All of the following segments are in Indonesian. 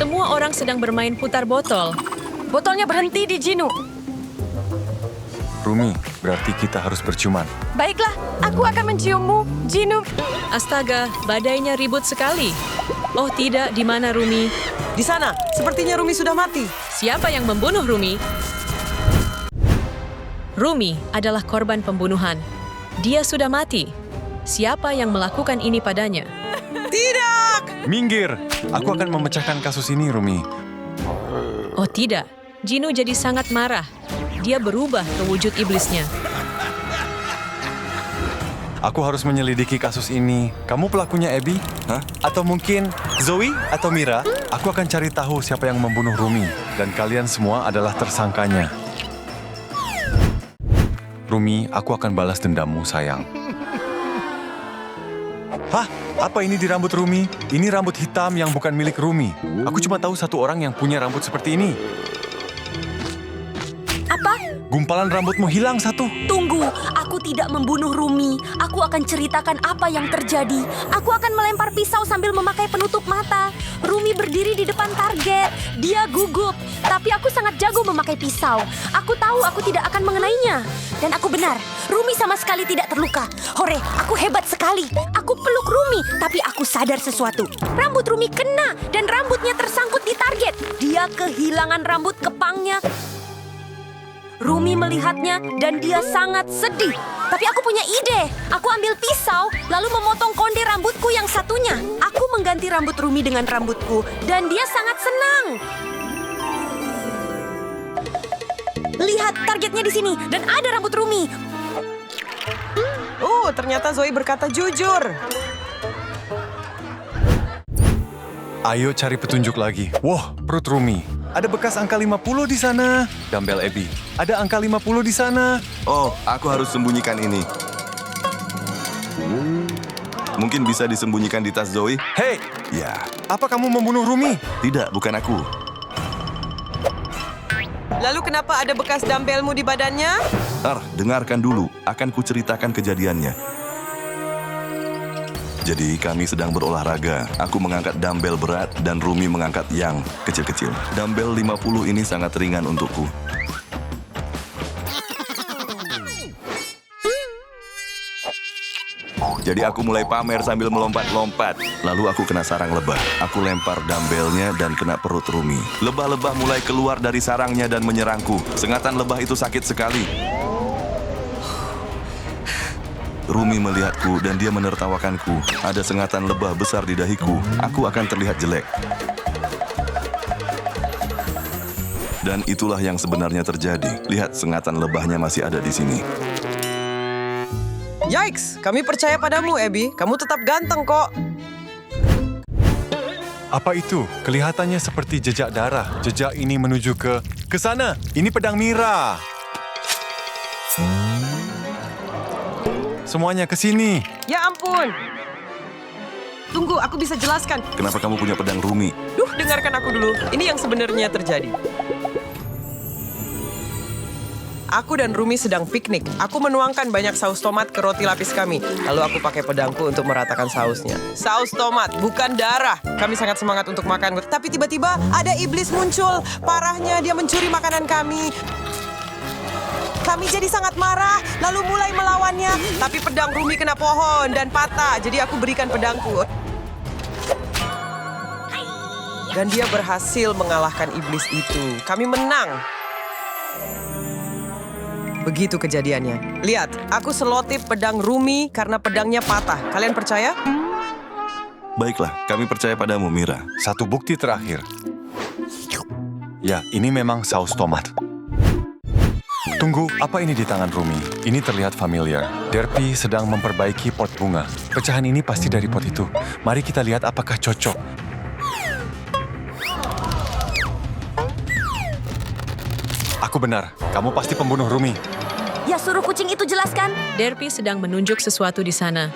Semua orang sedang bermain putar botol. Botolnya berhenti di Jinu. Rumi, berarti kita harus berciuman. Baiklah, aku akan menciummu, Jinu. Astaga, badainya ribut sekali. Oh tidak, di mana Rumi? Di sana, sepertinya Rumi sudah mati. Siapa yang membunuh Rumi? Rumi adalah korban pembunuhan. Dia sudah mati. Siapa yang melakukan ini padanya? Tidak! Minggir! Aku akan memecahkan kasus ini, Rumi. Oh tidak, Jinu jadi sangat marah. Dia berubah ke wujud iblisnya. Aku harus menyelidiki kasus ini. Kamu pelakunya, Abby? Hah? Atau mungkin Zoe atau Mira? Aku akan cari tahu siapa yang membunuh Rumi. Dan kalian semua adalah tersangkanya. Rumi, aku akan balas dendammu, sayang. Hah? Apa ini di rambut Rumi? Ini rambut hitam yang bukan milik Rumi. Aku cuma tahu satu orang yang punya rambut seperti ini. Apa? Gumpalan rambutmu hilang satu. Tunggu, aku tidak membunuh Rumi. Aku akan ceritakan apa yang terjadi. Aku akan melempar pisau sambil memakai penutup mata. Rumi berdiri di depan target. Dia gugup, tapi aku sangat jago memakai pisau. Aku tahu aku tidak akan mengenainya. Dan aku benar, Rumi sama sekali tidak terluka. Hore, aku hebat sekali. Aku peluk Rumi, tapi aku sadar sesuatu. Rambut Rumi kena dan rambutnya tersangkut di target. Dia kehilangan rambut kepangnya. Rumi melihatnya dan dia sangat sedih. Tapi aku punya ide. Aku ambil pisau, lalu memotong konde rambutku yang satunya. Aku mengganti rambut Rumi dengan rambutku, dan dia sangat senang. Lihat, targetnya di sini, dan ada rambut Rumi. Ternyata Zoe berkata jujur. Ayo cari petunjuk lagi. Wah, perut Rumi. Ada bekas angka 50 di sana. Dumbbell Abby. Ada angka 50 di sana. Oh, aku harus sembunyikan ini. Mungkin bisa disembunyikan di tas Zoe? Hei, Ya, apa kamu membunuh Rumi? tidak, bukan aku. Lalu kenapa ada bekas dumbbellmu di badannya? Dengarkan dulu. Akan kuceritakan kejadiannya. Jadi kami sedang berolahraga. Aku mengangkat dumbbell berat dan Rumi mengangkat yang kecil-kecil. Dumbbell 50 ini sangat ringan untukku. Jadi aku mulai pamer sambil melompat-lompat. Lalu aku kena sarang lebah. Aku lempar dumbbellnya dan kena perut Rumi. Lebah-lebah mulai keluar dari sarangnya dan menyerangku. Sengatan lebah itu sakit sekali. Rumi melihatku dan dia menertawakanku. Ada sengatan lebah besar di dahiku. Aku akan terlihat jelek. Dan itulah yang sebenarnya terjadi. Lihat, sengatan lebahnya masih ada di sini. Yikes, kami percaya padamu, Abby. Kamu tetap ganteng kok. Apa itu? Kelihatannya seperti jejak darah. Jejak ini menuju ke sana. Ini pedang Mira. Semuanya ke sini. Ya ampun. Tunggu, aku bisa jelaskan. Kenapa kamu punya pedang Rumi? Dengarkan aku dulu. Ini yang sebenarnya terjadi. Aku dan Rumi sedang piknik. Aku menuangkan banyak saus tomat ke roti lapis kami. Lalu aku pakai pedangku untuk meratakan sausnya. Saus tomat, bukan darah. Kami sangat semangat untuk makan. Tapi tiba-tiba ada iblis muncul. Parahnya, dia mencuri makanan kami. Kami jadi sangat marah, lalu mulai melawannya. Tapi pedang Rumi kena pohon dan patah. Jadi aku berikan pedangku. Dan dia berhasil mengalahkan iblis itu. Kami menang. Begitu kejadiannya. Lihat, aku selotip pedang Rumi karena pedangnya patah. Kalian percaya? Baiklah, kami percaya padamu, Mira. Satu bukti terakhir. Ya, ini memang saus tomat. Tunggu, apa ini di tangan Rumi? Ini terlihat familiar. Derpy sedang memperbaiki pot bunga. Pecahan ini pasti dari pot itu. Mari kita lihat apakah cocok. Aku benar, kamu pasti pembunuh Rumi. Ya, suruh kucing itu jelaskan. Derpy sedang menunjuk sesuatu di sana.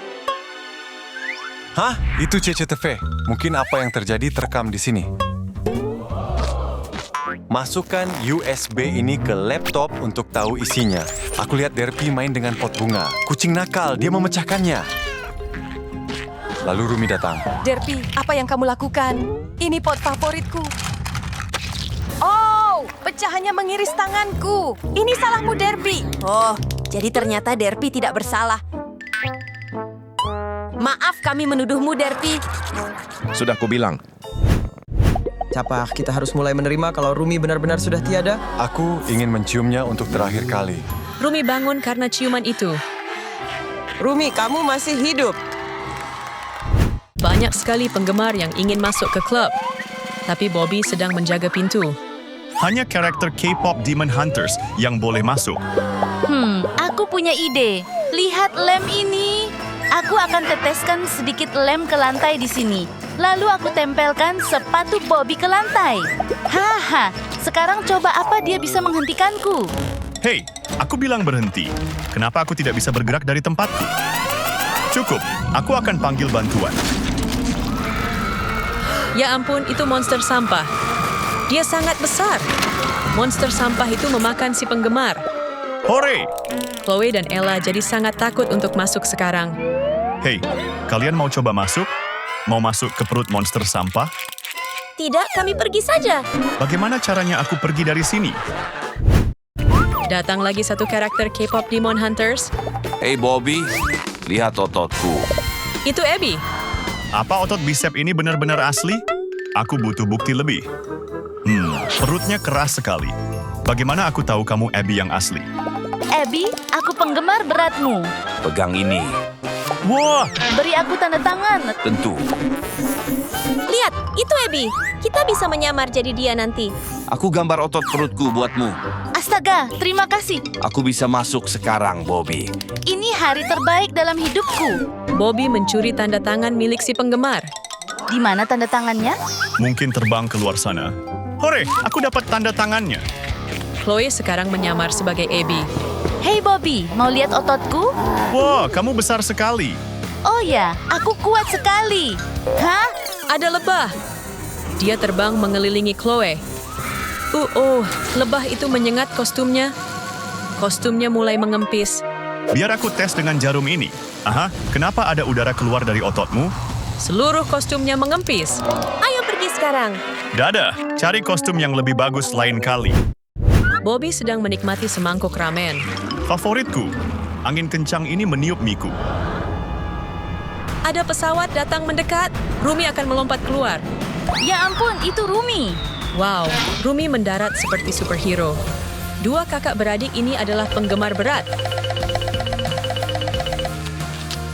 Hah? Itu CCTV. Mungkin apa yang terjadi terekam di sini. Masukkan USB ini ke laptop untuk tahu isinya. Aku lihat Derpy main dengan pot bunga. Kucing nakal, dia memecahkannya. Lalu Rumi datang. Derpy, apa yang kamu lakukan? Ini pot favoritku. Oh, pecahannya mengiris tanganku. Ini salahmu, Derpy. Oh, jadi ternyata Derpy tidak bersalah. Maaf kami menuduhmu, Derpy. Sudah kubilang. Apa kita harus mulai menerima kalau Rumi benar-benar sudah tiada? Aku ingin menciumnya untuk terakhir kali. Rumi bangun karena ciuman itu. Rumi, kamu masih hidup. Banyak sekali penggemar yang ingin masuk ke klub. Tapi Bobby sedang menjaga pintu. Hanya karakter K-pop Demon Hunters yang boleh masuk. Aku punya ide. Lihat lem ini. Aku akan teteskan sedikit lem ke lantai di sini. Lalu aku tempelkan sepatu Bobby ke lantai. Haha, sekarang coba apa dia bisa menghentikanku. Hei, aku bilang berhenti. Kenapa aku tidak bisa bergerak dari tempatku? Cukup, aku akan panggil bantuan. Ya ampun, itu monster sampah. Dia sangat besar. Monster sampah itu memakan si penggemar. Hore! Chloe dan Ella jadi sangat takut untuk masuk sekarang. Hei, kalian mau coba masuk? Mau masuk ke perut monster sampah? Tidak, kami pergi saja. Bagaimana caranya aku pergi dari sini? Datang lagi satu karakter K-pop Demon Hunters. Hei Bobby, lihat ototku. Itu Abby. Apa otot bisep ini benar-benar asli? Aku butuh bukti lebih. Perutnya keras sekali. Bagaimana aku tahu kamu Abby yang asli? Abby, aku penggemar beratmu. Pegang ini. Wah, Beri aku tanda tangan. Tentu. Lihat, itu Abby. Kita bisa menyamar jadi dia nanti. Aku gambar otot perutku buatmu. Astaga, terima kasih. Aku bisa masuk sekarang, Bobby. Ini hari terbaik dalam hidupku. Bobby mencuri tanda tangan milik si penggemar. Di mana tanda tangannya? mungkin terbang keluar sana. Hore, aku dapat tanda tangannya. Chloe sekarang menyamar sebagai Abby. Hei Bobby, mau lihat ototku? Wah, kamu besar sekali. Oh ya, aku kuat sekali. Hah? Ada lebah. Dia terbang mengelilingi Chloe. Lebah itu menyengat kostumnya. Kostumnya mulai mengempis. Biar aku tes dengan jarum ini. Aha, kenapa ada udara keluar dari ototmu? Seluruh kostumnya mengempis. Ayo pergi sekarang. Dadah, cari kostum yang lebih bagus lain kali. Bobby sedang menikmati semangkuk ramen. Favoritku, angin kencang ini meniup miku. Ada pesawat datang mendekat. Rumi akan melompat keluar. Ya ampun, itu Rumi. Wow, Rumi mendarat seperti superhero. Dua kakak beradik ini adalah penggemar berat.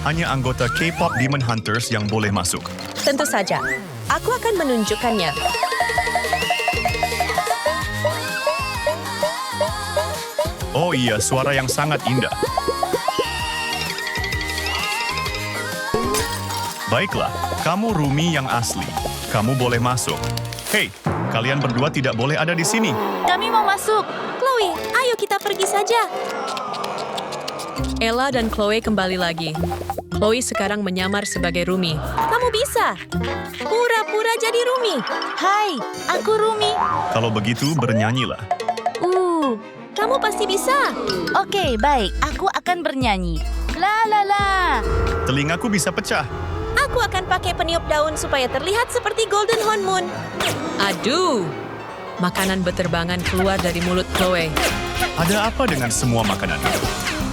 Hanya anggota K-pop Demon Hunters yang boleh masuk. Tentu saja. Aku akan menunjukkannya. Oh iya, suara yang sangat indah. Baiklah, kamu Rumi yang asli. Kamu boleh masuk. Hei, kalian berdua tidak boleh ada di sini. Kami mau masuk. Chloe, ayo kita pergi saja. Ella dan Chloe kembali lagi. Chloe sekarang menyamar sebagai Rumi. Kamu bisa. Pura-pura jadi Rumi. Hai, aku Rumi. Kalau begitu, bernyanyilah. Kamu pasti bisa. Oke, baik. Aku akan bernyanyi. La la la. Telingaku bisa pecah. Aku akan pakai peniup daun supaya terlihat seperti Golden Honeymoon. Aduh! Makanan beterbangan keluar dari mulut Chloe. Ada apa dengan semua makanan?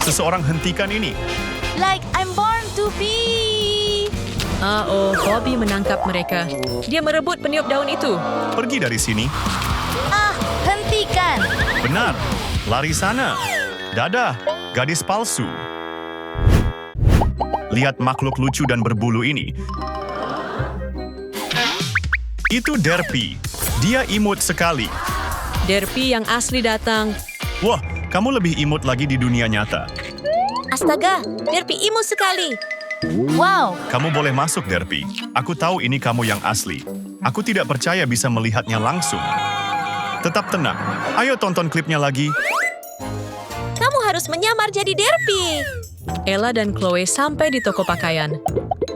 Seseorang hentikan ini. Like I'm born to be. Bobby menangkap mereka. Dia merebut peniup daun itu. Pergi dari sini. Hentikan. Benar. Lari sana. Dadah, gadis palsu. Lihat makhluk lucu dan berbulu ini. Itu Derpy. Dia imut sekali. Derpy yang asli datang. Wah, kamu lebih imut lagi di dunia nyata. Astaga, Derpy imut sekali. Wow, Kamu boleh masuk, Derpy. Aku tahu ini kamu yang asli. Aku tidak percaya bisa melihatnya langsung. Tetap tenang. Ayo tonton klipnya lagi. Kamu harus menyamar jadi Derpy. Ella dan Chloe sampai di toko pakaian.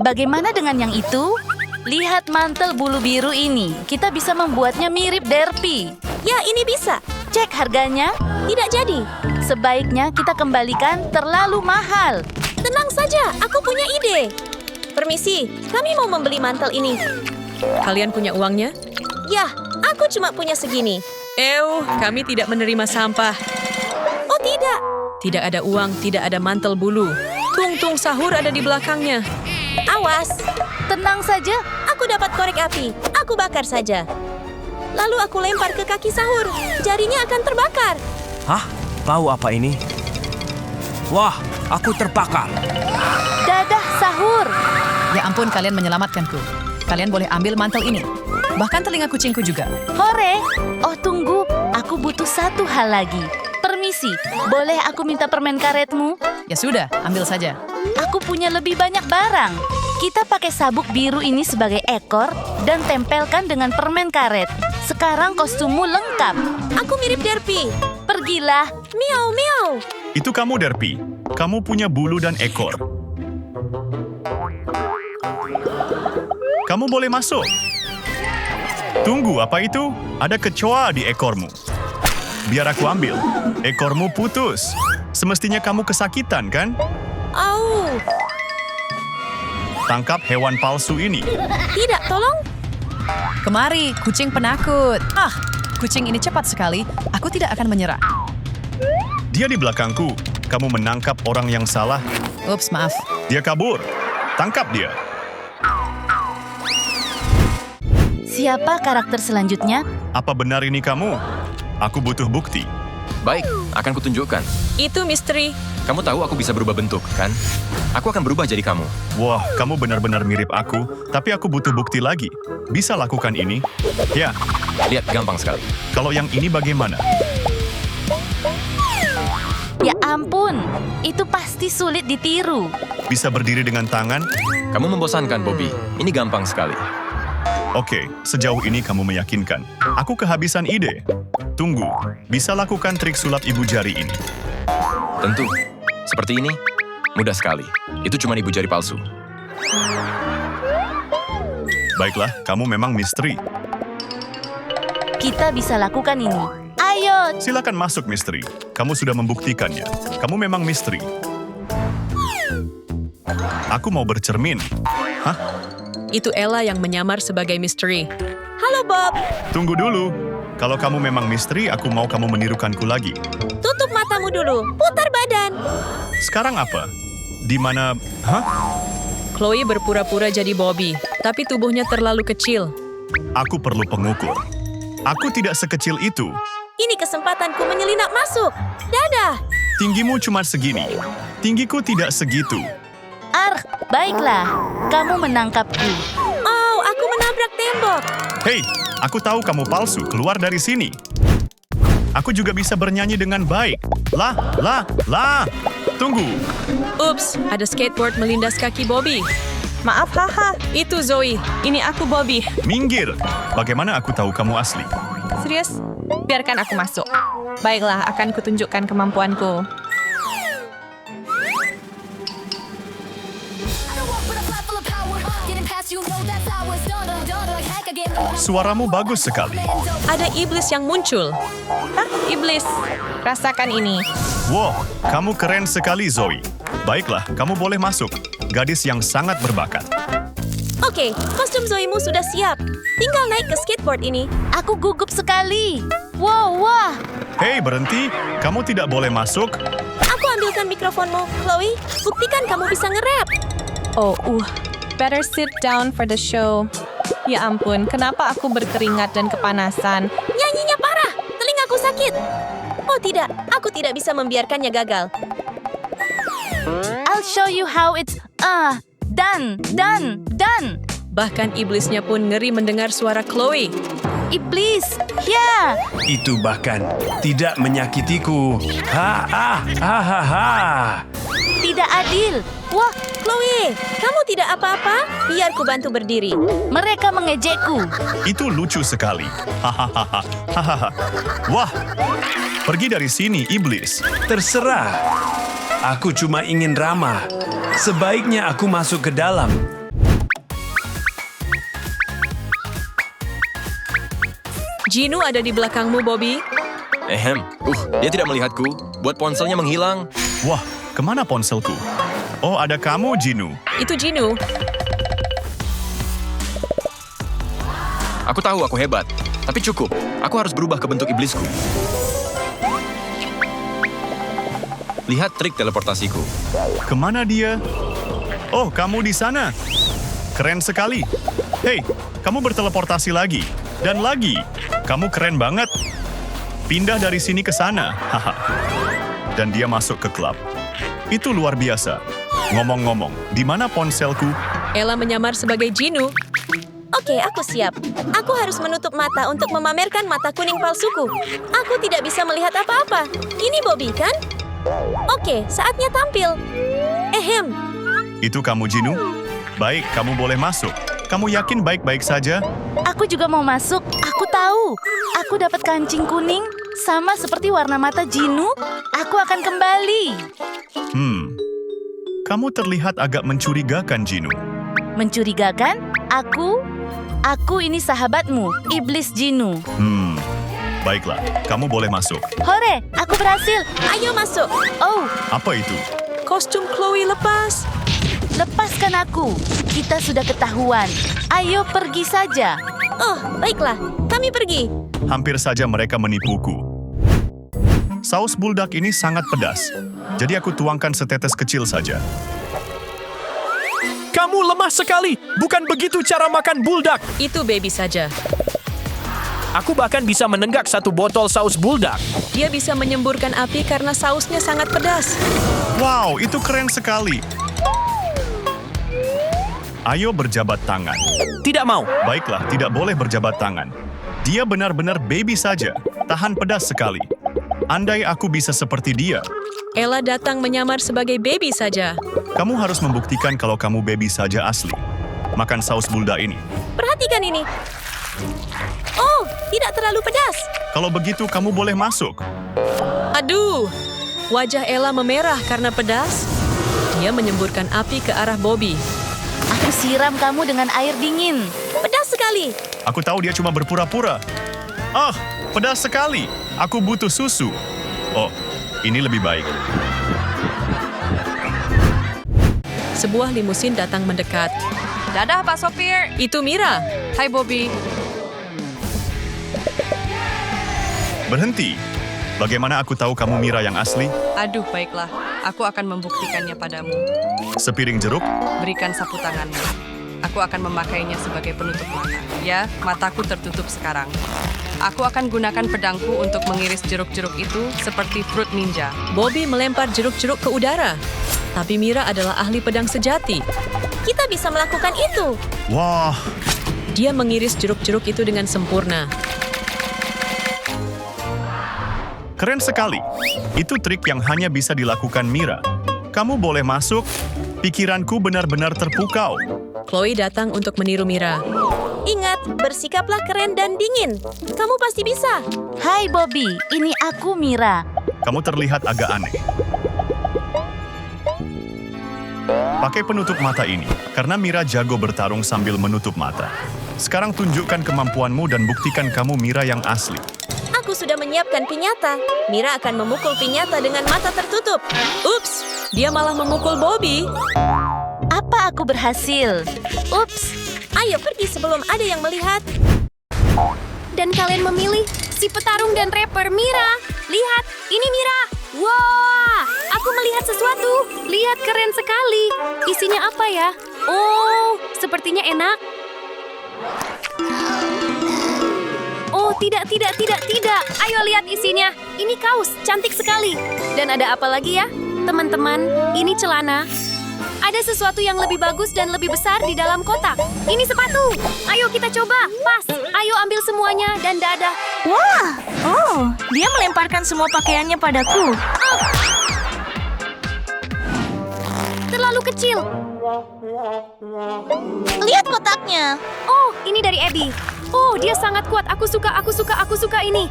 bagaimana dengan yang itu? Lihat mantel bulu biru ini. Kita bisa membuatnya mirip Derpy. Ya, ini bisa. Cek harganya. Tidak jadi. Sebaiknya kita kembalikan, terlalu mahal. Tenang saja, aku punya ide. Permisi, kami mau membeli mantel ini. Kalian punya uangnya? Yah, aku cuma punya segini. Kami tidak menerima sampah. Oh tidak, Tidak ada uang, tidak ada mantel bulu. Tung sahur ada di belakangnya. awas. Tenang saja. Aku dapat korek api. Aku bakar saja. Lalu aku lempar ke kaki sahur. Jarinya akan terbakar. Hah? Bau apa ini? Wah, aku terbakar. Dadah sahur. Ya ampun, kalian menyelamatkanku. Kalian boleh ambil mantel ini. Bahkan telinga kucingku juga. Hore. Oh tunggu, aku butuh satu hal lagi. Permisi, boleh aku minta permen karetmu? Ya sudah, ambil saja. Aku punya lebih banyak barang. Kita pakai sabuk biru ini sebagai ekor dan tempelkan dengan permen karet. Sekarang kostummu lengkap. Aku mirip Derpy. Pergilah. Miau, miau. Itu kamu, Derpy. Kamu punya bulu dan ekor. Kamu boleh masuk. Tunggu, apa itu? Ada kecoa di ekormu. Biar aku ambil. Ekormu putus. Semestinya kamu kesakitan, kan? Au. Tangkap hewan palsu ini. Tidak, tolong. Kemari, kucing penakut. Kucing ini cepat sekali. Aku tidak akan menyerah. Dia di belakangku. Kamu menangkap orang yang salah. Ups, maaf. Dia kabur. Tangkap dia. Siapa karakter selanjutnya? Apa benar ini kamu? Aku butuh bukti. Baik, akan kutunjukkan. Itu misteri. Kamu tahu aku bisa berubah bentuk, kan? Aku akan berubah jadi kamu. Wah, kamu benar-benar mirip aku, tapi aku butuh bukti lagi. Bisa lakukan ini? Ya, Lihat, gampang sekali. kalau yang ini bagaimana? Ya ampun, itu pasti sulit ditiru. Bisa berdiri dengan tangan? Kamu membosankan, Bobby. Ini gampang sekali. Oke, sejauh ini kamu meyakinkan. Aku kehabisan ide. Tunggu, bisa lakukan trik sulap ibu jari ini. Tentu. Seperti ini? Mudah sekali. Itu cuma ibu jari palsu. Baiklah, kamu memang misteri. Kita bisa lakukan ini. Ayo, Silakan masuk, misteri. Kamu sudah membuktikannya. Kamu memang misteri. Aku mau bercermin. Hah? Itu Ella yang menyamar sebagai misteri. Halo, Bob. Tunggu dulu. Kalau kamu memang misteri, aku mau kamu menirukanku lagi. Tutup matamu dulu. Putar badan. Sekarang apa? Di mana? Hah? Chloe berpura-pura jadi Bobby, tapi tubuhnya terlalu kecil. Aku perlu pengukur. Aku tidak sekecil itu. Ini kesempatanku menyelinap masuk. Dadah. Tinggimu cuma segini. Tinggiku tidak segitu. baiklah. Kamu menangkapku. Oh, aku menabrak tembok. Hei, aku tahu kamu palsu. Keluar dari sini. Aku juga bisa bernyanyi dengan baik. Lah. Tunggu. Ups, ada skateboard melindas kaki Bobby. Maaf, haha. Itu Zoe. Ini aku, Bobby. Minggir. Bagaimana aku tahu kamu asli? Serius? Biarkan aku masuk. Baiklah, akan kutunjukkan kemampuanku. Suaramu bagus sekali. Ada iblis yang muncul. Hah? Iblis. Rasakan ini. Wow, kamu keren sekali, Zoe. Baiklah, kamu boleh masuk. Gadis yang sangat berbakat. Oke, kostum Zoe-mu sudah siap. Tinggal naik ke skateboard ini. Aku gugup sekali. Wow, wah. Hei, berhenti. Kamu tidak boleh masuk. Aku ambilkan mikrofonmu, Chloe. Buktikan kamu bisa nge-rap. Oh, better sit down for the show. Ya ampun, kenapa aku berkeringat dan kepanasan? Nyanyinya parah. Telingaku sakit. Oh tidak, aku tidak bisa membiarkannya gagal. I'll show you how it's done. Bahkan iblisnya pun ngeri mendengar suara Chloe. Iblis, ya. Itu bahkan tidak menyakitiku. Tidak adil. Wah, Chloe, kamu tidak apa-apa? Biar ku bantu berdiri. Mereka mengejekku. Itu lucu sekali. Hahaha. Wah, pergi dari sini, iblis. Terserah. Aku cuma ingin ramah. Sebaiknya aku masuk ke dalam. Ginu ada di belakangmu, Bobby. Dia tidak melihatku. Buat ponselnya menghilang. Wah, kemana ponselku? Oh, ada kamu, Ginu. Itu Ginu. Aku tahu aku hebat, tapi cukup. Aku harus berubah ke bentuk iblisku. Lihat trik teleportasiku. Kemana dia? Oh, kamu di sana. Keren sekali. Hei, kamu berteleportasi lagi. Dan lagi. Kamu keren banget. Pindah dari sini ke sana. Haha. Dan dia masuk ke klub. Itu luar biasa. Ngomong-ngomong, di mana ponselku? Ella menyamar sebagai Jinu. Oke, aku siap. Aku harus menutup mata untuk memamerkan mata kuning palsuku. Aku tidak bisa melihat apa-apa. Ini Bobby, kan? Oke, saatnya tampil. Ehem. Itu kamu, Jinu? Baik, kamu boleh masuk. Kamu yakin baik-baik saja? Aku juga mau masuk. Aku tahu. Aku dapat kancing kuning. Sama seperti warna mata Jinu. Aku akan kembali. Kamu terlihat agak mencurigakan, Jinu. Mencurigakan? Aku ini sahabatmu, Iblis Jinu. Baiklah, kamu boleh masuk. Hore, aku berhasil. Ayo masuk. Oh, Apa itu? Kostum Chloe lepas. lepaskan aku. Kita sudah ketahuan. Ayo pergi saja. Oh, baiklah. Kami pergi. Hampir saja mereka menipuku. Saus buldak ini sangat pedas, jadi aku tuangkan setetes kecil saja. Kamu lemah sekali. Bukan begitu cara makan buldak. Itu baby saja. Aku bahkan bisa menenggak 1 botol saus buldak. Dia bisa menyemburkan api karena sausnya sangat pedas. Wow, itu keren sekali. Ayo berjabat tangan. Tidak mau. Baiklah, tidak boleh berjabat tangan. Dia benar-benar baby saja. Tahan pedas sekali. Andai aku bisa seperti dia. Ella datang menyamar sebagai baby saja. Kamu harus membuktikan kalau kamu baby saja asli. Makan saus buldak ini. Perhatikan ini. Oh, tidak terlalu pedas. Kalau begitu, kamu boleh masuk. Aduh, wajah Ella memerah karena pedas. Dia menyemburkan api ke arah Bobby. Aku siram kamu dengan air dingin. Pedas sekali. Aku tahu dia cuma berpura-pura. Ah, pedas sekali. Aku butuh susu. Oh, ini lebih baik. Sebuah limusin datang mendekat. Dadah, Pak Sopir. Itu Mira. Hai, Bobby. Berhenti. Bagaimana aku tahu kamu Mira yang asli? Aduh, baiklah. Aku akan membuktikannya padamu. Sepiring jeruk? Berikan sapu tanganmu. Aku akan memakainya sebagai penutup mata. Ya, mataku tertutup sekarang. Aku akan gunakan pedangku untuk mengiris jeruk-jeruk itu seperti fruit ninja. Bobby melempar jeruk-jeruk ke udara. Tapi Mira adalah ahli pedang sejati. Kita bisa melakukan itu. Wah, Dia mengiris jeruk-jeruk itu dengan sempurna. keren sekali. Itu trik yang hanya bisa dilakukan Mira. Kamu boleh masuk. Pikiranku benar-benar terpukau. Chloe datang untuk meniru Mira. Ingat, bersikaplah keren dan dingin. Kamu pasti bisa. Hai, Bobby. Ini aku, Mira. Kamu terlihat agak aneh. Pakai penutup mata ini, karena Mira jago bertarung sambil menutup mata. Sekarang tunjukkan kemampuanmu dan buktikan kamu Mira yang asli. Aku sudah menyiapkan pinyata. Mira akan memukul pinyata dengan mata tertutup. Ups, dia malah memukul Bobby. Apa aku berhasil? Ups. Ayo pergi sebelum ada yang melihat. Dan kalian memilih si petarung dan rapper Mira. Lihat, ini Mira. Wah, aku melihat sesuatu. Lihat, keren sekali. Isinya apa ya? Oh, sepertinya enak. Oh, tidak. Ayo lihat isinya. Ini kaos, cantik sekali. Dan ada apa lagi ya? Teman-teman, ini celana. Ada sesuatu yang lebih bagus dan lebih besar di dalam kotak. Ini sepatu. Ayo kita coba. Pas. Ayo ambil semuanya dan dadah. Wah, oh, dia melemparkan semua pakaiannya padaku. Terlalu kecil. Lihat kotaknya. Oh, ini dari Abby. Oh, dia sangat kuat. Aku suka ini.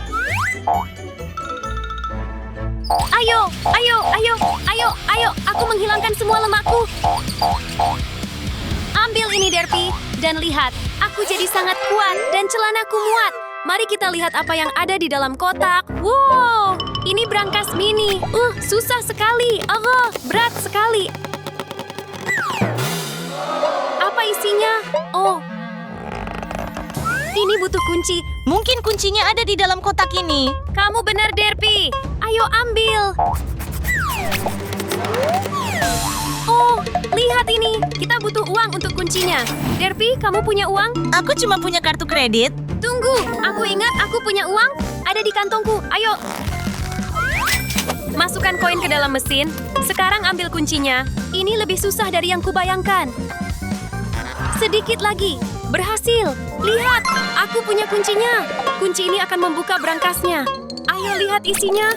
Ayo. Aku menghilangkan semua lemakku. Ambil ini, Derpy. Dan lihat, aku jadi sangat kuat dan celanaku muat. Mari kita lihat apa yang ada di dalam kotak. Wow, ini brankas mini. Susah sekali. Berat sekali. Apa isinya? Oh. Ini butuh kunci. Mungkin kuncinya ada di dalam kotak ini. Kamu benar, Derpy. Ayo ambil. Oh, lihat ini. Kita butuh uang untuk kuncinya. Derpy, kamu punya uang? Aku cuma punya kartu kredit. Tunggu, aku ingat aku punya uang. Ada di kantongku. Ayo. Masukkan koin ke dalam mesin. Sekarang ambil kuncinya. Ini lebih susah dari yang kubayangkan. Sedikit lagi. Berhasil. Lihat, aku punya kuncinya. Kunci ini akan membuka brankasnya. Ayo lihat isinya.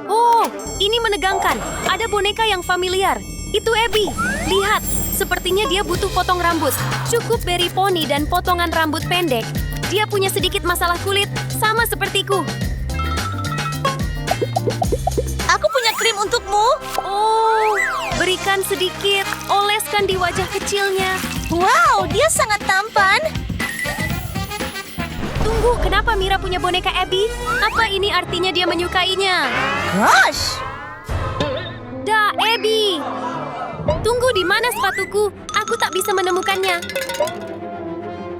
Oh, ini menegangkan. Ada boneka yang familiar. Itu Abby. Lihat, sepertinya dia butuh potong rambut. Cukup beri poni dan potongan rambut pendek. Dia punya sedikit masalah kulit, sama sepertiku. Aku punya krim untukmu. Oh, berikan sedikit. Oleskan di wajah kecilnya. Wow, dia sangat tampan. Tunggu, kenapa Mira punya boneka Abby? Apa ini artinya dia menyukainya? Gosh! Dah, Abby. Tunggu, di mana sepatuku? Aku tak bisa menemukannya.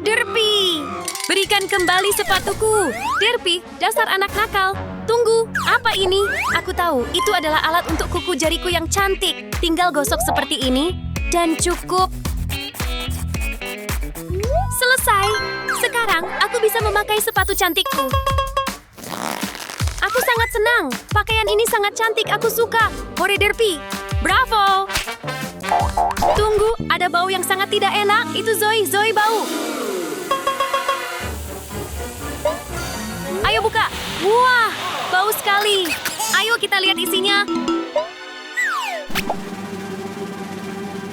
Derpy, berikan kembali sepatuku. Derpy, dasar anak nakal. Tunggu, apa ini? Aku tahu, itu adalah alat untuk kuku jariku yang cantik. Tinggal gosok seperti ini, dan cukup. Selesai. Sekarang, aku bisa memakai sepatu cantikku. Aku sangat senang. Pakaian ini sangat cantik, aku suka. Hore Derpy. Bravo. Tunggu, ada bau yang sangat tidak enak. Itu Zoe bau. Ayo buka. Wah, bau sekali. Ayo kita lihat isinya.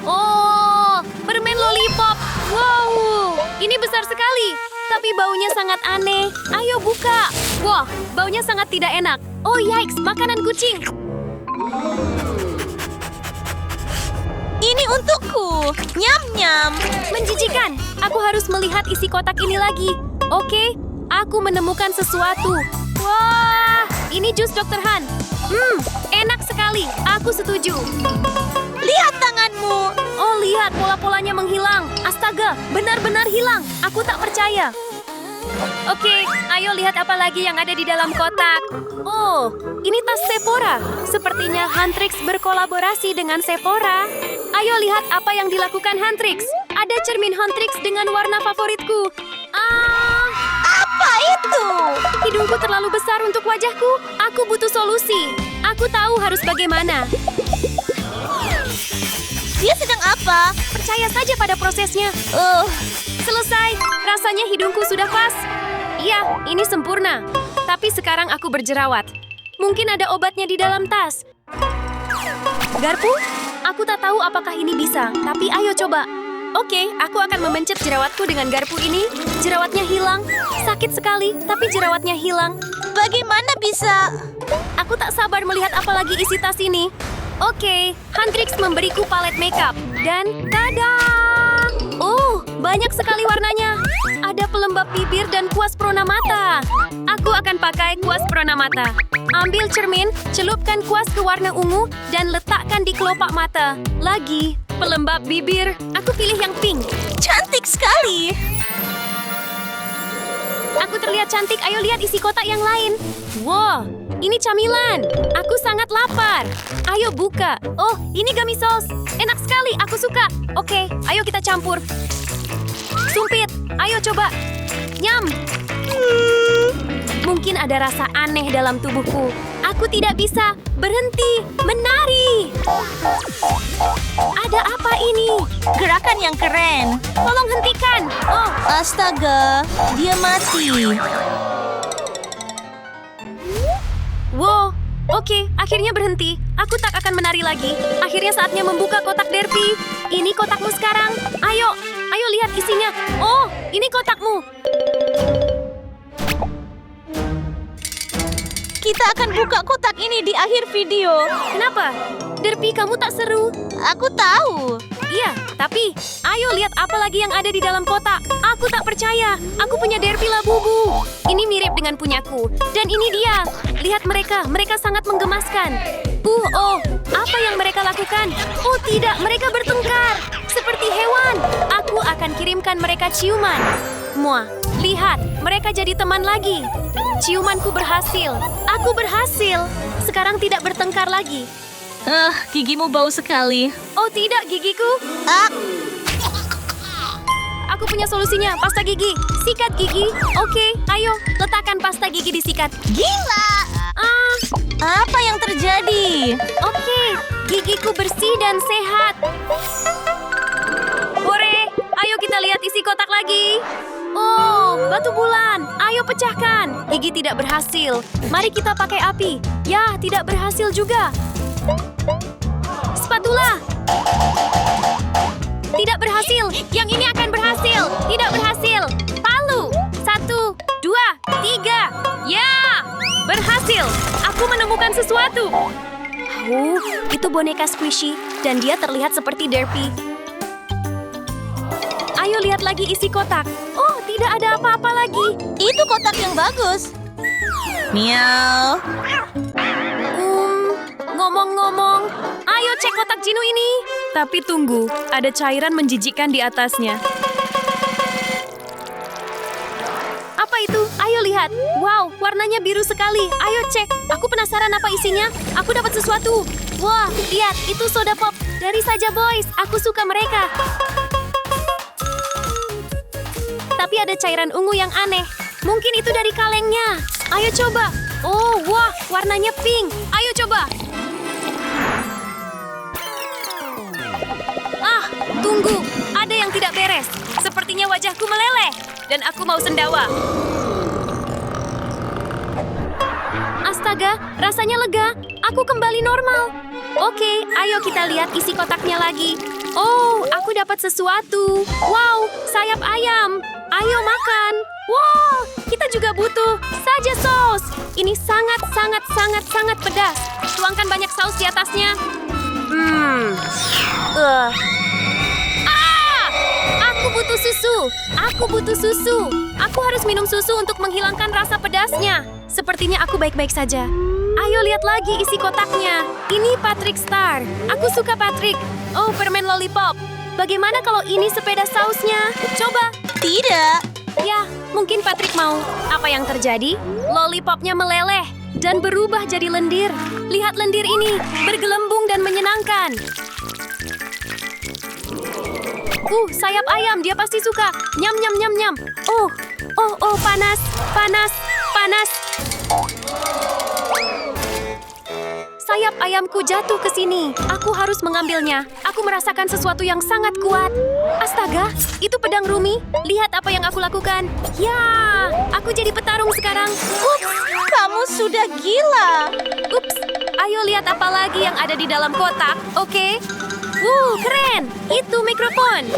Oh, permen lollipop. Wow, ini besar sekali. Tapi baunya sangat aneh. Ayo buka. Wah, baunya sangat tidak enak. Oh yikes, makanan kucing. Ini untukku. Nyam-nyam. Menjijikan. Aku harus melihat isi kotak ini lagi. Oke, aku menemukan sesuatu. Wah, ini jus Dr. Han. Enak sekali. Aku setuju. Lihat tanganmu. Oh, lihat pola-polanya menghilang. Astaga, benar-benar hilang. Aku tak percaya. Oke, ayo lihat apa lagi yang ada di dalam kotak. Oh, ini tas Sephora. Sepertinya Huntrix berkolaborasi dengan Sephora. Ayo lihat apa yang dilakukan Huntrix. Ada cermin Huntrix dengan warna favoritku. Apa itu? Hidungku terlalu besar untuk wajahku. Aku butuh solusi. Aku tahu harus bagaimana. Dia sedang apa? Percaya saja pada prosesnya. Selesai. Rasanya hidungku sudah pas. Iya, ini sempurna. Tapi sekarang aku berjerawat. Mungkin ada obatnya di dalam tas. Garpu? Aku tak tahu apakah ini bisa, tapi ayo coba. Oke, aku akan memencet jerawatku dengan garpu ini. Jerawatnya hilang. Sakit sekali, tapi jerawatnya hilang. Bagaimana bisa? Aku tak sabar melihat apa lagi isi tas ini. Oke, Huntrix memberiku palet makeup. Dan tada! Oh, banyak sekali warnanya. Ada pelembab bibir dan kuas prona mata. Aku akan pakai kuas prona mata. Ambil cermin, celupkan kuas ke warna ungu, dan letakkan di kelopak mata. Lagi, pelembab bibir. Aku pilih yang pink. Cantik sekali. Aku terlihat cantik, ayo lihat isi kotak yang lain. Wow, ini camilan. Aku sangat lapar. Ayo buka. Oh, ini gummy sauce. Enak sekali, aku suka. Oke, ayo kita campur. Sumpit, ayo coba. Nyam. Mungkin ada rasa aneh dalam tubuhku. Aku tidak bisa berhenti menari. Ada apa ini? Gerakan yang keren. Tolong hentikan. Oh, Astaga, dia mati. wow. Oke, akhirnya berhenti. Aku tak akan menari lagi. Akhirnya saatnya membuka kotak Derpy. Ini kotakmu sekarang. Ayo lihat isinya. Oh, ini kotakmu. Kita akan buka kotak ini di akhir video. Kenapa? Derpy, kamu tak seru? Aku tahu. Iya, tapi ayo lihat apa lagi yang ada di dalam kotak. Aku tak percaya. Aku punya Derpy Labubu. Ini mirip dengan punyaku. Dan ini dia. Lihat mereka sangat menggemaskan. Oh, apa yang mereka lakukan? Oh tidak, mereka bertengkar. Seperti hewan. Aku akan kirimkan mereka ciuman. Muah. Lihat, mereka jadi teman lagi. Ciumanku berhasil. Aku berhasil. Sekarang tidak bertengkar lagi. Gigimu bau sekali. Oh tidak, gigiku. Aku punya solusinya, pasta gigi. Sikat gigi. Oke, ayo, letakkan pasta gigi disikat. Gila! Apa yang terjadi? Oke, gigiku bersih dan sehat. Hore, ayo kita lihat isi kotak lagi. Oh, batu bulan. Ayo pecahkan. Gigi tidak berhasil. Mari kita pakai api. Ya, tidak berhasil juga. Spatula. Tidak berhasil. Yang ini akan berhasil. Tidak berhasil. Palu. 1, 2, 3. Ya, berhasil. Aku menemukan sesuatu. Itu boneka squishy dan dia terlihat seperti Derpy. Ayo lihat lagi isi kotak. Oh, tidak ada apa-apa lagi. Itu kotak yang bagus. Miau. Ngomong-ngomong, ayo cek kotak Jinu ini. Tapi tunggu, ada cairan menjijikkan di atasnya. Apa itu? Ayo lihat. Wow, warnanya biru sekali. Ayo cek. Aku penasaran apa isinya. Aku dapat sesuatu. Wah, lihat, itu soda pop. Dari saja boys, aku suka mereka. Tapi ada cairan ungu yang aneh. Mungkin itu dari kalengnya. Ayo coba. Oh, wah, warnanya pink. Ayo coba. Tunggu, ada yang tidak beres. Sepertinya wajahku meleleh. Dan aku mau sendawa. Astaga, rasanya lega. Aku kembali normal. Oke, ayo kita lihat isi kotaknya lagi. Oh, aku dapat sesuatu. Wow, sayap ayam. Ayo makan. Wow, kita juga butuh saja saus. Ini sangat pedas. Tuangkan banyak saus di atasnya. Aku butuh susu. Aku harus minum susu untuk menghilangkan rasa pedasnya. Sepertinya aku baik-baik saja. Ayo lihat lagi isi kotaknya. Ini Patrick Star. Aku suka Patrick. Oh, permen lollipop. Bagaimana kalau ini sepeda sausnya? Coba. Tidak. Ya, mungkin Patrick mau. Apa yang terjadi? Lollipopnya meleleh dan berubah jadi lendir. Lihat lendir ini, bergelembung dan menyenangkan. Sayap ayam, dia pasti suka. Nyam, nyam, nyam, nyam. Oh, panas. Sayap ayamku jatuh ke sini. Aku harus mengambilnya. Aku merasakan sesuatu yang sangat kuat. Astaga, itu pedang Rumi. Lihat apa yang aku lakukan. Ya, aku jadi petarung sekarang. Ups, kamu sudah gila. Ups, ayo lihat apa lagi yang ada di dalam kotak, oke? Keren. Itu mikrofon.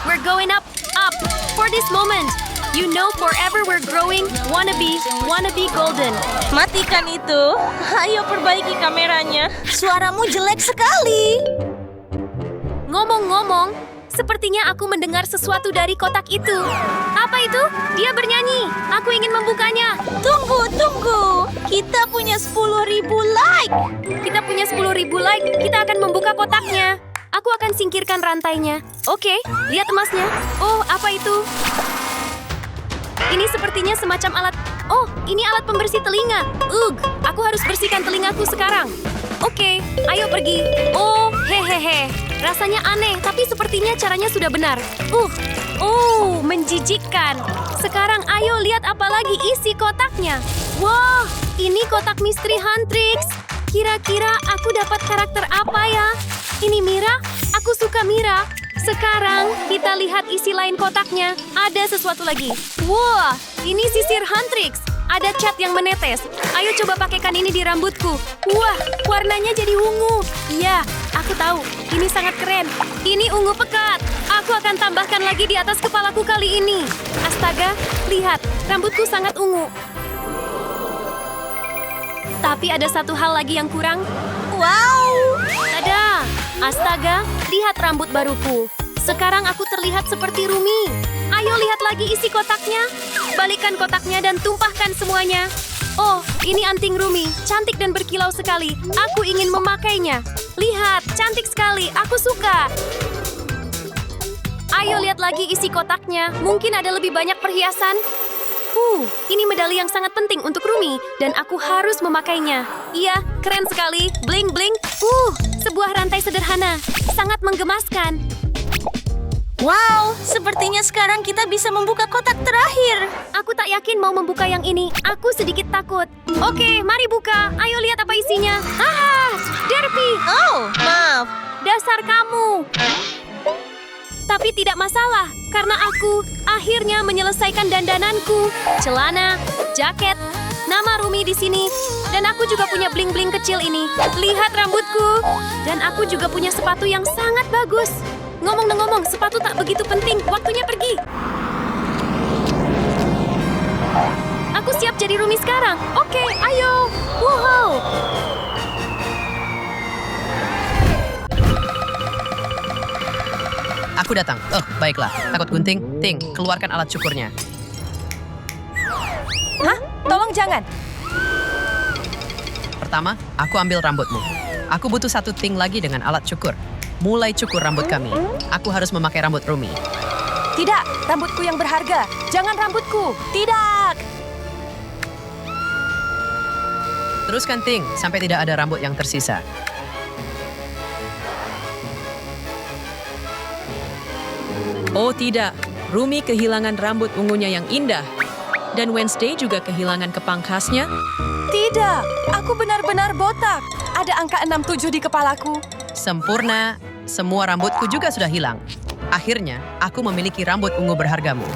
We're going up for this moment. You know forever we're growing. Wanna be golden. Matikan itu. Ayo perbaiki kameranya. Suaramu jelek sekali. Ngomong-ngomong, sepertinya aku mendengar sesuatu dari kotak itu. Apa itu? Dia bernyanyi. Aku ingin membukanya. Tunggu. Kita punya 10.000 like. Kita punya 10.000 like. Kita akan membuka kotaknya. Aku akan singkirkan rantainya. Oke, lihat emasnya. Oh, apa itu? Ini sepertinya semacam alat... Oh, ini alat pembersih telinga. Aku harus bersihkan telingaku sekarang. Oke, ayo pergi. Oh, hehehe. Rasanya aneh, tapi sepertinya caranya sudah benar. Menjijikkan. Sekarang ayo lihat apa lagi isi kotaknya. Wah, ini kotak misteri Huntrix. Kira-kira aku dapat karakter apa ya? Ini Mira? Aku suka Mira. Sekarang kita lihat isi lain kotaknya. Ada sesuatu lagi. Wah, ini sisir Huntrix. Ada cat yang menetes. Ayo coba pakaikan ini di rambutku. Wah, warnanya jadi ungu. Iya, aku tahu. Ini sangat keren. Ini ungu pekat. Aku akan tambahkan lagi di atas kepalaku kali ini. Astaga, lihat. Rambutku sangat ungu. Tapi ada satu hal lagi yang kurang. Wow! Tada! Astaga, lihat rambut baruku. Sekarang aku terlihat seperti Rumi. Ayo lihat lagi isi kotaknya. Balikkan kotaknya dan tumpahkan semuanya. Oh, ini anting Rumi. Cantik dan berkilau sekali. Aku ingin memakainya. Lihat, cantik sekali. Aku suka. Ayo lihat lagi isi kotaknya. Mungkin ada lebih banyak perhiasan. Ini medali yang sangat penting untuk Rumi dan aku harus memakainya. Iya, keren sekali. Bling bling. Sebuah rantai sederhana. Sangat menggemaskan. Wow, sepertinya sekarang kita bisa membuka kotak terakhir. Aku tak yakin mau membuka yang ini. Aku sedikit takut. Oke, mari buka. Ayo lihat apa isinya. Derpy. Oh, maaf. Dasar kamu. Tapi tidak masalah, karena aku akhirnya menyelesaikan dandananku. Celana, jaket, nama Rumi di sini. Dan aku juga punya bling-bling kecil ini. Lihat rambutku. Dan aku juga punya sepatu yang sangat bagus. Ngomong-ngomong, sepatu tak begitu penting. Waktunya pergi. Aku siap jadi Rumi sekarang. Oke, ayo. Wow. Aku datang. Baiklah. Takut gunting? Ting, keluarkan alat cukurnya. Hah? Tolong jangan. Pertama, aku ambil rambutmu. Aku butuh satu ting lagi dengan alat cukur. Mulai cukur rambut kami. Aku harus memakai rambut Rumi. Tidak, rambutku yang berharga. Jangan rambutku. Tidak. Teruskan ting, sampai tidak ada rambut yang tersisa. Oh tidak, Rumi kehilangan rambut ungunya yang indah. Dan Wednesday juga kehilangan kepang khasnya. Tidak, aku benar-benar botak. Ada angka 67 di kepalaku. Sempurna, semua rambutku juga sudah hilang. Akhirnya, aku memiliki rambut ungu berhargamu.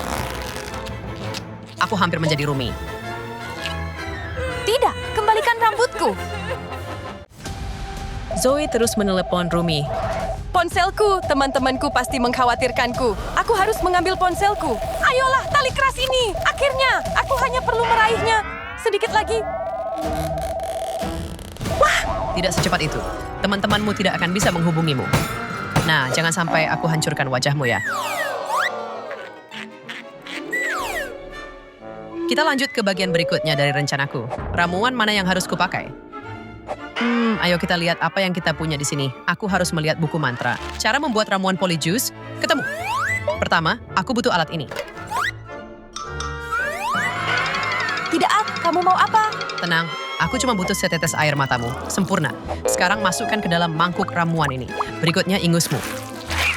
Aku hampir menjadi Rumi. Tidak, kembalikan rambutku. Zoe terus menelepon Rumi. Ponselku, teman-temanku pasti mengkhawatirkanku. Aku harus mengambil ponselku. Ayolah, tali keras ini. Akhirnya, aku hanya perlu meraihnya. Sedikit lagi. Tidak secepat itu. Teman-temanmu tidak akan bisa menghubungimu. Nah, jangan sampai aku hancurkan wajahmu ya. Kita lanjut ke bagian berikutnya dari rencanaku. Ramuan mana yang harus kupakai? Ayo kita lihat apa yang kita punya di sini. Aku harus melihat buku mantra. Cara membuat ramuan polyjuice, ketemu. Pertama, aku butuh alat ini. Tidak, kamu mau apa? Tenang, aku cuma butuh setetes air matamu. Sempurna. Sekarang masukkan ke dalam mangkuk ramuan ini. Berikutnya ingusmu.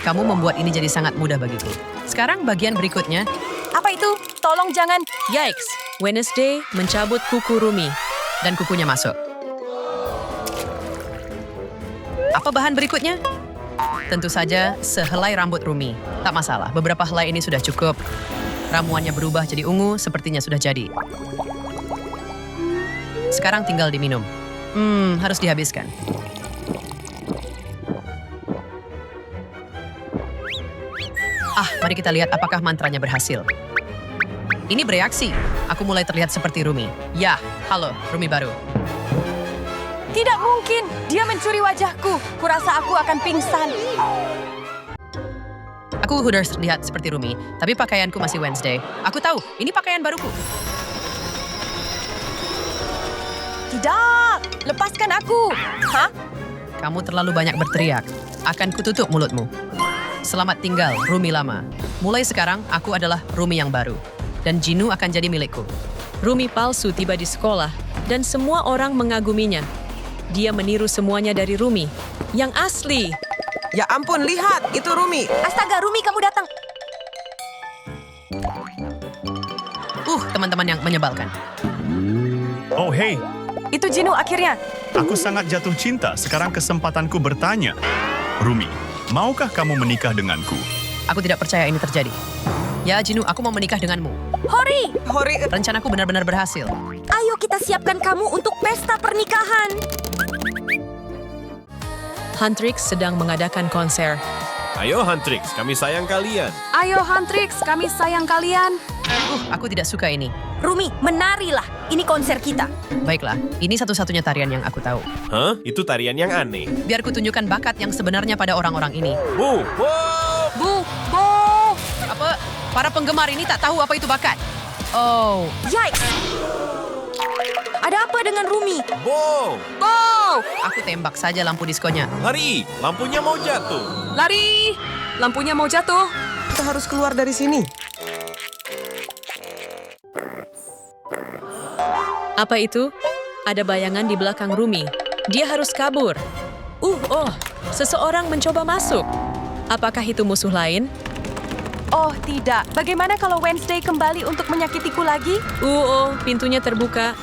Kamu membuat ini jadi sangat mudah bagiku. Sekarang bagian berikutnya. Apa itu? Tolong jangan. Yikes! Wednesday mencabut kuku Rumi. Dan kukunya masuk. Apa bahan berikutnya? Tentu saja sehelai rambut Rumi. Tak masalah, beberapa helai ini sudah cukup. Ramuannya berubah jadi ungu, sepertinya sudah jadi. Sekarang tinggal diminum. Harus dihabiskan. Mari kita lihat apakah mantranya berhasil. Ini bereaksi. Aku mulai terlihat seperti Rumi. Ya, halo, Rumi baru. Tidak mungkin. Dia mencuri wajahku. Kurasa aku akan pingsan. Aku sudah terlihat seperti Rumi, tapi pakaianku masih Wednesday. Aku tahu, ini pakaian baruku. Tidak, lepaskan aku. Hah? Kamu terlalu banyak berteriak. Akan kututup mulutmu. Selamat tinggal, Rumi lama. Mulai sekarang, aku adalah Rumi yang baru. Dan Jinu akan jadi milikku. Rumi palsu tiba di sekolah, dan semua orang mengaguminya. Dia meniru semuanya dari Rumi. Yang asli. Ya ampun, lihat, itu Rumi. Astaga, Rumi, kamu datang. Teman-teman yang menyebalkan. Oh, hey. Itu Jinu akhirnya. Aku sangat jatuh cinta. Sekarang kesempatanku bertanya. Rumi, maukah kamu menikah denganku? Aku tidak percaya ini terjadi. Ya, Jinu, aku mau menikah denganmu. Hori! Rencanaku benar-benar berhasil. Ayo kita siapkan kamu untuk pesta pernikahan. Huntrix sedang mengadakan konser. Ayo Huntrix, kami sayang kalian. Ayo Huntrix, kami sayang kalian. Aku tidak suka ini. Rumi, menarilah. Ini konser kita. Baiklah, ini satu-satunya tarian yang aku tahu. Hah? Itu tarian yang aneh. Biar kutunjukkan bakat yang sebenarnya pada orang-orang ini. Bu! Bu! Apa? Para penggemar ini tak tahu apa itu bakat. Oh. Yikes! Ada apa dengan Rumi? Bo! Aku tembak saja lampu diskonya. Lari! Lampunya mau jatuh. Lari! Lampunya mau jatuh. kita harus keluar dari sini. Apa itu? Ada bayangan di belakang Rumi. Dia harus kabur. Oh, seseorang mencoba masuk. Apakah itu musuh lain? Oh, tidak. Bagaimana kalau Wednesday kembali untuk menyakitiku lagi? Pintunya terbuka.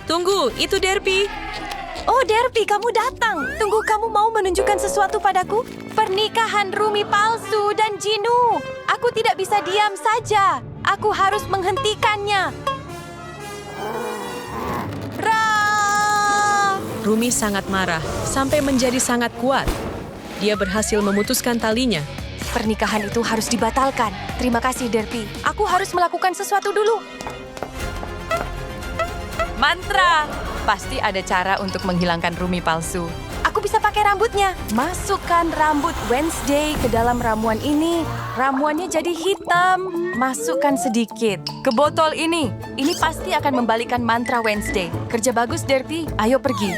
Tunggu, itu Derpy. Oh, Derpy, kamu datang. Tunggu, kamu mau menunjukkan sesuatu padaku? Pernikahan Rumi palsu dan Jinu. Aku tidak bisa diam saja. Aku harus menghentikannya. Rumi sangat marah, sampai menjadi sangat kuat. Dia berhasil memutuskan talinya. Pernikahan itu harus dibatalkan. Terima kasih, Derpy. Aku harus melakukan sesuatu dulu. Mantra! Pasti ada cara untuk menghilangkan Rumi palsu. Aku bisa pakai rambutnya. Masukkan rambut Wednesday ke dalam ramuan ini. Ramuannya jadi hitam. Masukkan sedikit ke botol ini. Ini pasti akan membalikan mantra Wednesday. Kerja bagus, Derpy. Ayo pergi.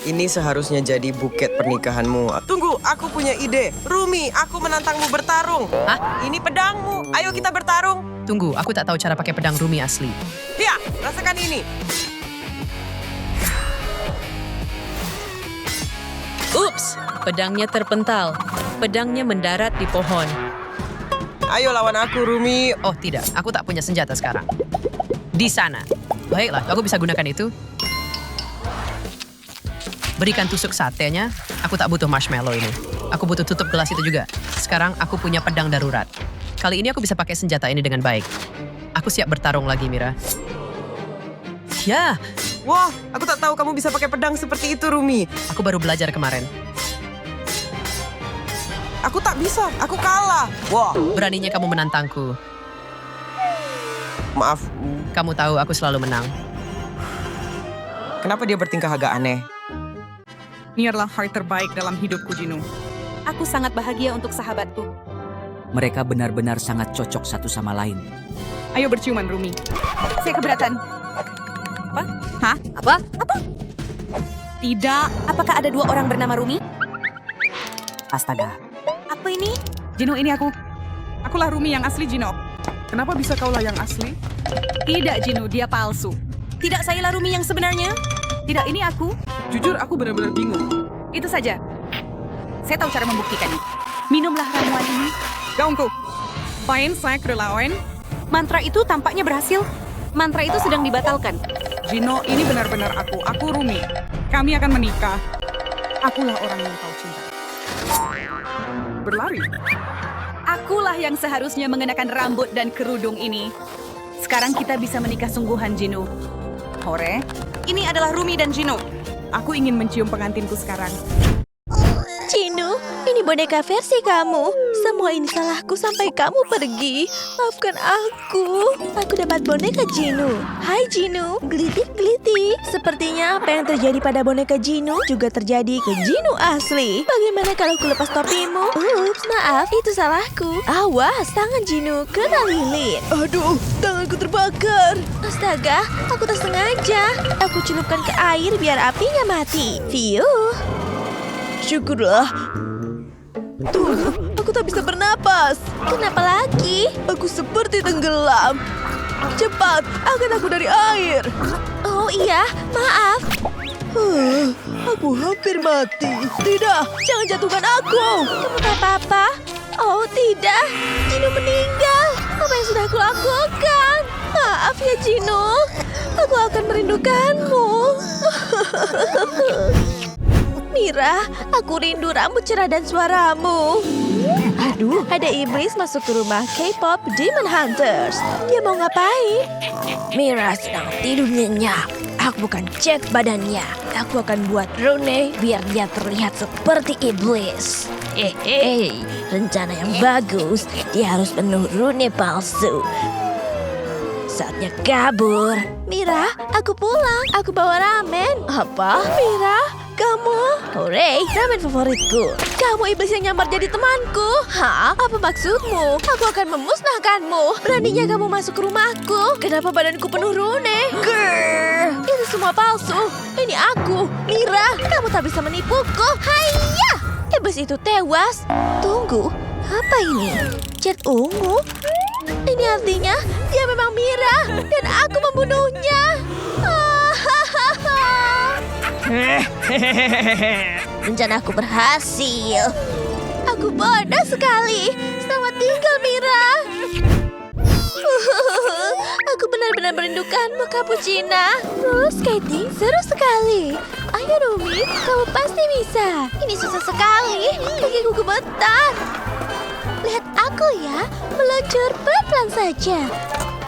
Ini seharusnya jadi buket pernikahanmu. Tunggu, aku punya ide. Rumi, aku menantangmu bertarung. Hah? Ini pedangmu. Ayo kita bertarung. Tunggu, aku tak tahu cara pakai pedang Rumi asli. Ya, rasakan ini. Ups, pedangnya terpental. Pedangnya mendarat di pohon. Ayo lawan aku, Rumi. Oh tidak, aku tak punya senjata sekarang. Di sana. Baiklah, aku bisa gunakan itu. Berikan tusuk satenya. Aku tak butuh marshmallow ini. Aku butuh tutup gelas itu juga. Sekarang aku punya pedang darurat. Kali ini aku bisa pakai senjata ini dengan baik. Aku siap bertarung lagi, Mira. Ya, Wah, aku tak tahu kamu bisa pakai pedang seperti itu, Rumi. aku baru belajar kemarin. Aku tak bisa, aku kalah. Wah, Beraninya kamu menantangku. maaf. Kamu tahu aku selalu menang. Kenapa dia bertingkah agak aneh? Ini adalah hari terbaik dalam hidupku, Jinu. Aku sangat bahagia untuk sahabatku. Mereka benar-benar sangat cocok satu sama lain. Ayo berciuman, Rumi. Saya keberatan. Apa? Hah? Apa? Tidak. Apakah ada 2 orang bernama Rumi? Astaga. Apa ini? Jinu, ini aku. Akulah Rumi yang asli, Jino. Kenapa bisa kaulah yang asli? Tidak, Jinu. Dia palsu. Tidak, sayalah Rumi yang sebenarnya. Tidak, ini aku. Jujur, aku benar-benar bingung. Itu saja. Saya tahu cara membuktikannya. Minumlah ramuan ini. Gaungku. Pain saya kerelawan. Mantra itu tampaknya berhasil. Mantra itu sedang dibatalkan. Jino, ini benar-benar aku. Aku Rumi. Kami akan menikah. Akulah orang yang kau cinta. Berlari. Akulah yang seharusnya mengenakan rambut dan kerudung ini. Sekarang kita bisa menikah sungguhan, Jinu. Hore. Ini adalah Rumi dan Jino. Aku ingin mencium pengantinku sekarang. Jinu, ini boneka versi kamu. Semua ini salahku sampai kamu pergi. Maafkan aku. Aku dapat boneka Jinu. Hai Jinu, gelitik-gelitik. Sepertinya apa yang terjadi pada boneka Jinu juga terjadi ke Jinu asli. Bagaimana kalau aku lepas topimu? Ups, maaf, itu salahku. Awas, tangan Jinu kena lilin. Aduh, tanganku terbakar. Astaga, aku tak sengaja. Aku celupkan ke air biar apinya mati. Fiuh. Syukurlah. Tunggu, aku tak bisa bernapas. Kenapa lagi? Aku seperti tenggelam. Cepat, angkat aku dari air. Oh iya, maaf. Aku hampir mati. Tidak, jangan jatuhkan aku. Kamu tak apa-apa? Oh tidak, Jinu meninggal. Apa yang sudah aku lakukan? Maaf ya Jinu, aku akan merindukanmu. Mira, aku rindu rambut cerah dan suaramu. Aduh, ada iblis masuk ke rumah K-pop Demon Hunters. Dia mau ngapain? Mira sedang tidur nyenyak. Aku bukan cek badannya. Aku akan buat Rune biar dia terlihat seperti iblis. Rencana yang bagus. Dia harus penuh Rune palsu. Saatnya kabur. Mira, aku pulang. Aku bawa ramen. Apa? Mira, kamu. Hore, ramen favoritku. Kamu iblis yang nyamar jadi temanku. Hah? Apa maksudmu? Aku akan memusnahkanmu. Beraninya kamu masuk ke rumahku. Kenapa badanku penuh rune? Grrr, itu semua palsu. Ini aku, Mira. Kamu tak bisa menipuku. Hayya! Iblis itu tewas. Tunggu, apa ini? Cat ungu? Ini artinya dia memang Mira dan aku membunuhnya. Rencanaku berhasil. Aku bodoh sekali. Selamat tinggal, Mira. Aku benar-benar merindukanmu, Cappuccina. Roller skating seru sekali. Ayo, Rumi, kamu pasti bisa. Ini susah sekali. Kakiku gemetar. Lihat aku ya, meluncur pelan-pelan saja.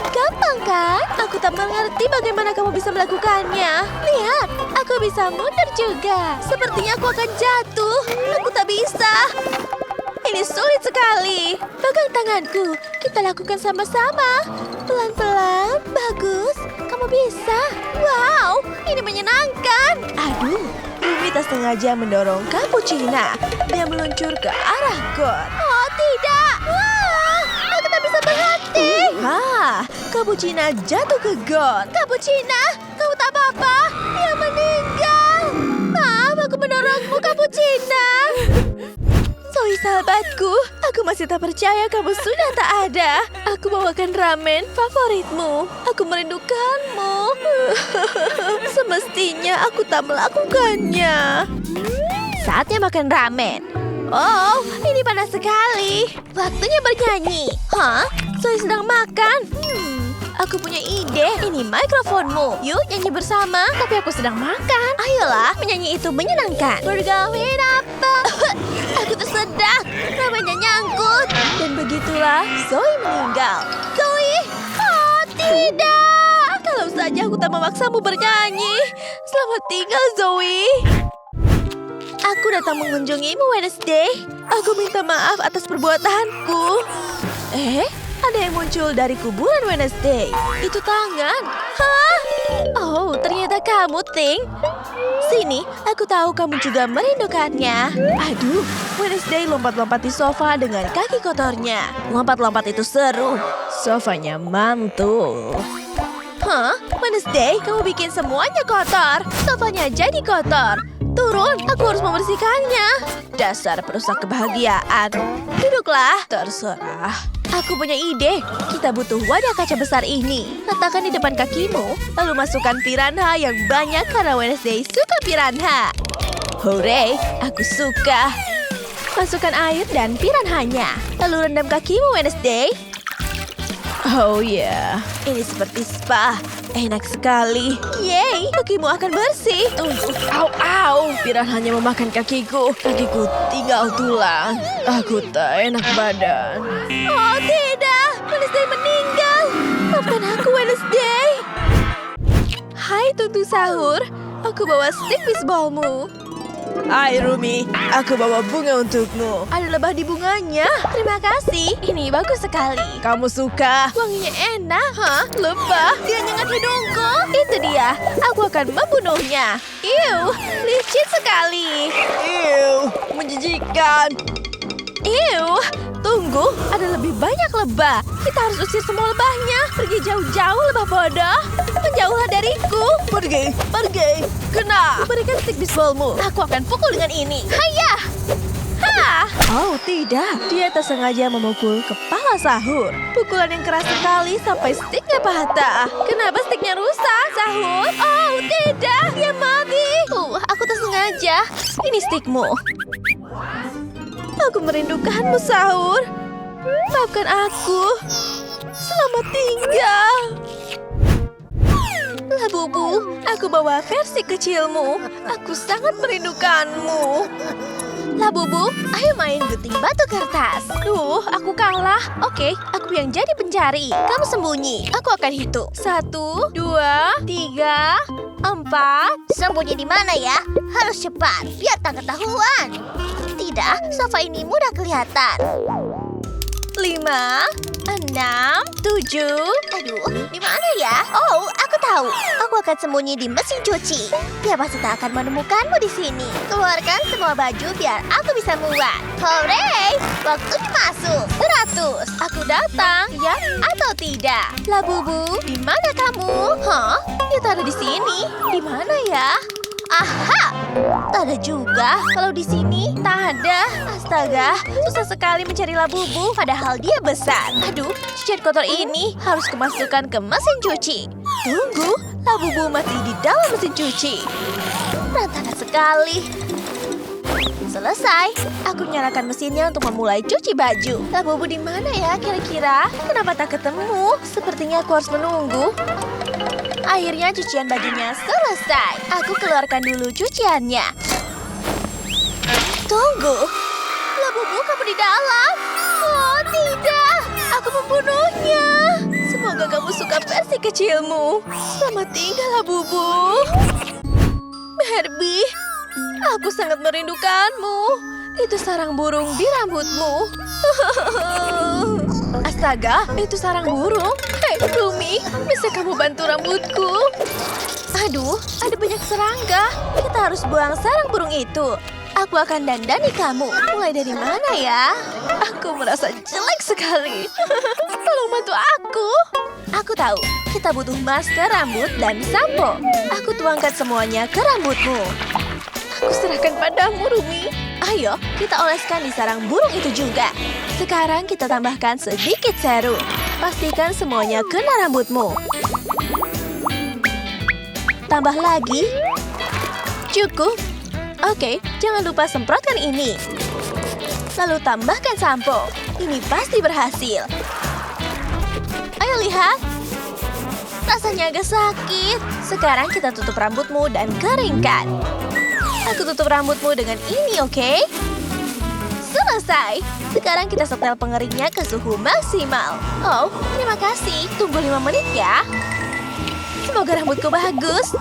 Gampang kan? Aku tak mengerti bagaimana kamu bisa melakukannya. Lihat, aku bisa mundur juga. Sepertinya aku akan jatuh. Aku tak bisa. Ini sulit sekali. Pegang tanganku. Kita lakukan sama-sama. Pelan-pelan. Bagus. Kamu bisa. Wow, ini menyenangkan. Aduh, Rumi tak sengaja mendorong Cappuccina. Dia meluncur ke arah got. Oh, tidak. Wah, aku tak bisa berhenti. Cappuccina jatuh ke got. Cappuccina, kamu tak apa-apa. Dia meninggal. Maaf, aku mendorongmu, Cappuccina. Zoe, sahabatku, aku masih tak percaya kamu sudah tak ada. Aku bawakan ramen favoritmu. Aku merindukanmu. Semestinya aku tak melakukannya. Saatnya makan ramen. Oh, ini panas sekali. Waktunya bernyanyi. Hah? Zoe sedang makan. Aku punya ide. Ini mikrofonmu. Yuk nyanyi bersama. Tapi aku sedang makan. Ayolah, menyanyi itu menyenangkan. We're going up. Aku tersedak. Ramennya nyangkut. Dan begitulah Zoe meninggal. Zoe! Oh, tidak. Kalau saja aku tak memaksamu bernyanyi. Selamat tinggal, Zoe. Aku datang mengunjungimu, Wednesday. Aku minta maaf atas perbuatanku. Ada yang muncul dari kuburan Wednesday. Itu tangan. Hah? Oh, ternyata kamu, Ting. Sini, aku tahu kamu juga merindukannya. Aduh, Wednesday lompat-lompat di sofa dengan kaki kotornya. Lompat-lompat itu seru. Sofanya mantul. Hah? Wednesday, kamu bikin semuanya kotor. Sofanya jadi kotor. Turun, aku harus membersihkannya. Dasar perusak kebahagiaan. Duduklah, terserah. Aku punya ide. Kita butuh wadah kaca besar ini. Letakkan di depan kakimu. Lalu masukkan piranha yang banyak karena Wednesday suka piranha. Hore, aku suka. Masukkan air dan piranhanya. Lalu rendam kakimu, Wednesday. Oh ya, ini seperti spa. Enak sekali. Yeay, kakimu akan bersih. Au, piranhanya memakan kakiku. Kakiku tinggal tulang. Aku tak enak badan. Oh tidak, Wednesday meninggal. Maafkan aku, Wednesday. Hai, Tutu Sahur. Aku bawa stick bisballmu. Hai Rumi, aku bawa bunga untukmu. Ada lebah di bunganya. Terima kasih, ini bagus sekali. Kamu suka? Wanginya enak. Hah? Lebah? Dia nyengat hidungku. Itu dia, aku akan membunuhnya. Ew, licin sekali. Ew, menjijikan. Ew, tunggu, ada lebih banyak lebah. Kita harus usir semua lebahnya. Pergi jauh-jauh, lebah bodoh. Menjauhlah dariku. Pergi. Kena. Berikan stick bisballmu. Aku akan pukul dengan ini. Hayya! Ha! Oh, tidak. Dia tak sengaja memukul kepala Sahur. Pukulan yang keras sekali sampai sticknya patah. Kenapa sticknya rusak, Sahur? Oh, tidak. Dia mati. Aku tak sengaja. Ini stickmu. Aku merindukanmu, Sahur. Maafkan aku. Selamat tinggal. Labubu, aku bawa versi kecilmu. Aku sangat merindukanmu. Labubu, ayo main gunting batu kertas. Aku kalah. Oke, aku yang jadi pencari. Kamu sembunyi. Aku akan hitung. 1, 2, 3, 4. Sembunyi di mana ya? Harus cepat, biar tak ketahuan. Tidak, sofa ini mudah kelihatan. 5, 6, 7. Aduh, di mana ya? Oh, aku tahu. Aku akan sembunyi di mesin cuci. Dia pasti tak akan menemukanmu di sini. Keluarkan semua baju biar aku bisa muat. Hore! Waktunya masuk. 100. Aku datang, ya atau tidak? Labubu, di mana kamu? Hah? Dia tak ada di sini. Di mana ya? Aha! Tak ada juga. Kalau di sini, tak ada. Astaga, susah sekali mencari Labubu, padahal dia besar. Aduh, cucian kotor ini harus kemasukan ke mesin cuci. Tunggu, Labubu masih di dalam mesin cuci. Berantakan sekali. Selesai. Aku nyalakan mesinnya untuk memulai cuci baju. Labubu di mana ya kira-kira? Kenapa tak ketemu? Sepertinya aku harus menunggu. Akhirnya cucian bajunya selesai. Aku keluarkan dulu cuciannya. Tunggu. Labubu, kamu di dalam? Oh, tidak. Aku membunuhnya. Semoga kamu suka versi kecilmu. Selamat tinggal, Labubu. Barbie, aku sangat merindukanmu. Itu sarang burung di rambutmu. Astaga, itu sarang burung. Hei, Rumi, bisa kamu bantu rambutku? Aduh, ada banyak serangga. Kita harus buang sarang burung itu. Aku akan dandani kamu. Mulai dari mana ya? Aku merasa jelek sekali. Tolong bantu aku. Aku tahu, kita butuh masker rambut dan sampo. Aku tuangkan semuanya ke rambutmu. Aku serahkan padamu, Rumi. Ayo, kita oleskan di sarang burung itu juga. Sekarang kita tambahkan sedikit serum. Pastikan semuanya kena rambutmu. Tambah lagi. Cukup. Oke, jangan lupa semprotkan ini. Lalu tambahkan sampo. Ini pasti berhasil. Ayo lihat. Rasanya agak sakit. Sekarang kita tutup rambutmu dan keringkan. Aku tutup rambutmu dengan ini, oke? Selesai. Sekarang kita setel pengeringnya ke suhu maksimal. Oh, terima kasih. Tunggu 5 menit ya. Semoga rambutku bagus.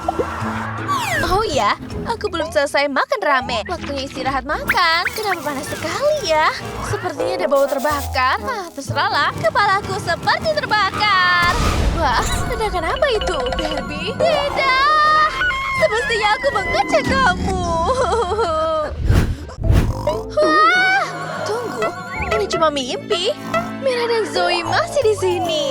Oh ya, aku belum selesai makan ramen. Waktunya istirahat makan. Kenapa panas sekali ya? Sepertinya ada bau terbakar. Terserahlah. Kepalaku seperti terbakar. Wah, ledakan apa itu? Barbie? Tidak. Semestinya aku mengecek kamu. Wah, tunggu. Ini cuma mimpi. Mira dan Zoe masih di sini.